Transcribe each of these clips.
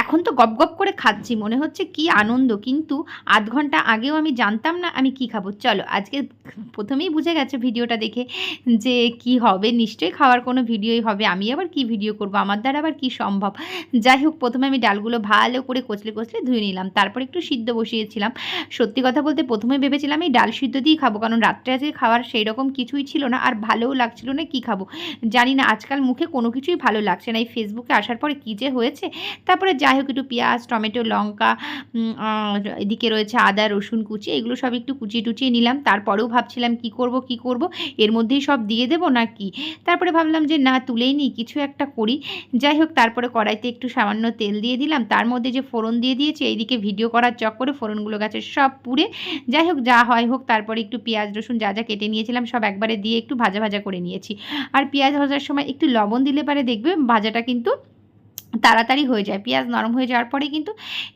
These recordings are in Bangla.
এখন তো গপ গপ করে খাচ্ছি, মনে হচ্ছে কি আনন্দ, কিন্তু আধ ঘন্টা আগেও আমি জানতাম না আমি কি খাবো। চলো আজকে প্রথমেই বুঝে গেছো ভিডিওটা দেখে যে কি হবে, নিশ্চয়ই খাওয়ার কোনো ভিডিওই হবে। আমি আবার কি ভিডিও করব, আমার দ্বারা আবার কি সম্ভব। যাই হোক, প্রথমে আমি ডালগুলো ভালো করে কচলে কচলে ধুয়ে নিলাম, তারপর একটু সিদ্ধ বসিয়েছিলাম। সত্যি কথা বলতে প্রথমে ভেবেছিলাম এই ডাল সিদ্ধ দিয়েই খাবো, কারণ রাত্রে আজকে খাওয়ার সেই রকম কিছুই ছিল না, আর ভালোও লাগছিল না। কি খাবো জানি না, আজকাল মুখে কোনো কিছুই ভালো লাগছে না। এই ফেসবুকে আসার পরে কী যে হয়েছে। তারপরে যাই হোক, একটু পেঁয়াজ, টমেটো, লঙ্কা, এদিকে রয়েছে আদা, রসুন কুচি, এগুলো সব একটু কুচিয়ে টুচিয়ে নিলাম। তারপরেও ভাবছিলাম কি করব, এর মধ্যেই সব দিয়ে দেবো না কি। তারপরে ভাবলাম যে না, তুলেই নিই, কিছু একটা করি। যাই হোক, তারপরে কড়াইতে একটু সামান্য তেল দিয়ে দিলাম, তার মধ্যে যে ফোড়ন দিয়ে দিয়েছি, এইদিকে ভিডিও করার চক্করে ফোড়নগুলো গেছে সব পুড়ে। যাই হোক, যা হয় হোক, তারপরে একটু পেঁয়াজ রসুন যা যা কেটে নিয়েছিলাম সব একবারে দিয়ে একটু ভাজা ভাজা করে নিয়েছি। আর পেঁয়াজ ভাজার সময় একটু লবণ দিলে পারে দেখবে ভাজাটা কিন্তু তাড়াতাড়ি হয়ে যায়। পেঁয়াজ নরম হয়ে যাওয়ার পরে কিন্তু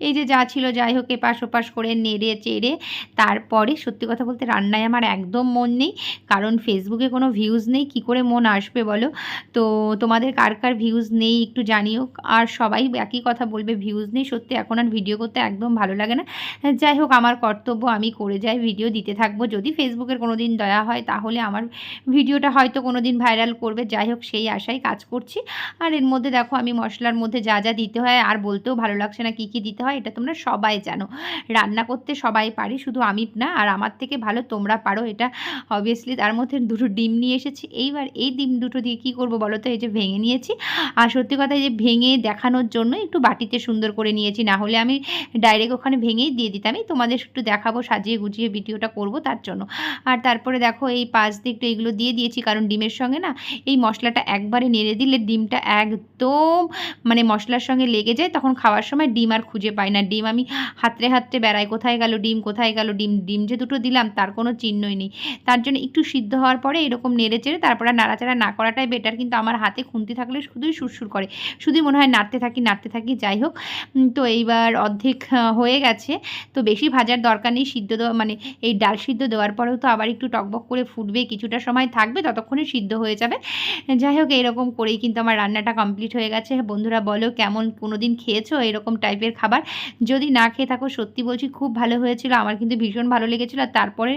এই যে যা ছিল যাই হোক এপাশ ওপাশ করে নেড়ে চেড়ে তারপরে, সত্যি কথা বলতে রান্নায় আমার একদম মন নেই, কারণ ফেসবুকে কোনো ভিউজ নেই, কি করে মন আসবে বলো। তো তোমাদের কার কার ভিউজ নেই একটু জানিও, আর সবাই একই কথা বলবে ভিউজ নেই। সত্যি এখন আর ভিডিও করতে একদম ভালো লাগে না। যাই হোক, আমার কর্তব্য আমি করে যাই, ভিডিও দিতে থাকবো। যদি ফেসবুকের কোনো দিন দয়া হয় তাহলে আমার ভিডিওটা হয়তো কোনো দিন ভাইরাল করবে। যাই হোক, সেই আশায় কাজ করছি। আর এর মধ্যে দেখো আমি মশলার মধ্যে যা যা দিতে হয়, আর বলতেও ভালো লাগছে না কী কী দিতে হয়, এটা তোমরা সবাই জানো। রান্না করতে সবাই পারি, শুধু আমি না, আর আমার থেকে ভালো তোমরা পারো এটা অবভিয়াসলি। তার মধ্যে দুটো ডিম নিয়ে এসেছি, এইবার এই ডিম দুটো দিয়ে কী করবো বলো তো। এই যে ভেঙে নিয়েছি, আর সত্যি কথা এই যে ভেঙে দেখানোর জন্য একটু বাটিতে সুন্দর করে নিয়েছি, না হলে আমি ডাইরেক্ট ওখানে ভেঙেই দিয়ে দিতাম। এই তোমাদের একটু দেখাবো, সাজিয়ে গুছিয়ে ভিডিওটা করব তার জন্য। আর তারপরে দেখো এই পাশ দিয়ে একটু এগুলো দিয়ে দিয়েছি, কারণ ডিমের সঙ্গে না এই মশলাটা একবারে নেড়ে দিলে ডিমটা একদম মানে মশলার সঙ্গে লেগে যায়, তখন খাওয়ার সময় ডিম আর খুঁজে পাই না। ডিম আমি হাতড়ে হাতড়ে বেড়াই, কোথায় গেল ডিম, কোথায় গেল ডিম। ডিম যে দুটো দিলাম তার কোনো চিহ্নই নেই। তার জন্য একটু সিদ্ধ হওয়ার পরে এরকম নেড়ে চেড়ে তারপরে নাড়াচাড়া না করাটাই বেটার, কিন্তু আমার হাতে খুন্তি থাকলে শুধুই সুরসুর করে, শুধুই মনে হয় নাড়তে থাকি নাড়তে থাকি। যাই হোক, তো এইবার অর্ধেক হয়ে গেছে, তো বেশি ভাজার দরকার নেই। সিদ্ধ দেওয়া মানে এই ডাল সিদ্ধ দেওয়ার পরেও তো আবার একটু টকবক করে ফুটবে, কিছুটা সময় থাকবে, ততক্ষণে সিদ্ধ হয়ে যাবে। যাই হোক, এরকম করেই কিন্তু আমার রান্নাটা কমপ্লিট হয়ে গেছে। বন্ধুরা বলো কেমন, কোনো দিন খেয়েছো এরকম টাইপের খাবার? যদি না খেয়ে থাকো সত্যি বলছি খুব ভালো হয়েছিল, আমার কিন্তু ভীষণ ভালো লেগেছিল। আর তারপরে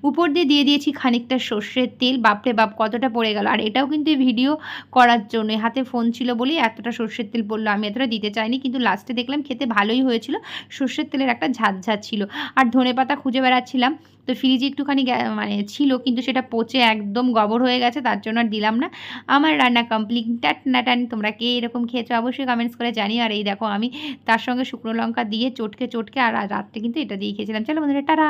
উপর দিয়ে দিয়ে দিয়েছি খানিকটা সর্ষের তেল, বাপরে বাপ কতটা পড়ে গেল। আর এটাও কিন্তু ভিডিও করার জন্য, হাতে ফোন ছিল বলেই এতটা সর্ষের তেল পড়লো, আমি এতটা দিতে চাইনি, কিন্তু লাস্টে দেখলাম খেতে ভালোই হয়েছিল। সর্ষের তেলের একটা ঝাঁঝ ঝাঁঝ ছিল। আর ধনেপাতা খুঁজে বেড়াচ্ছিলাম, তো ফ্রিজে একটুখানি মানে ছিল, কিন্তু সেটা পচে একদম গবর হয়ে গেছে, তার জন্য আর দিলাম না। আমার রান্না কমপ্লিট, টাটান। তোমরা কে এরকম খেয়েছো অবশ্যই কমেন্টস করে জানিও। আর এই দেখো আমি তার সঙ্গে শুকনো লঙ্কা দিয়ে চটকে চটকে, আর রাত্রে কিন্তু এটা দিয়ে খেয়েছিলাম। চলো বন্ধুরা, টাটা।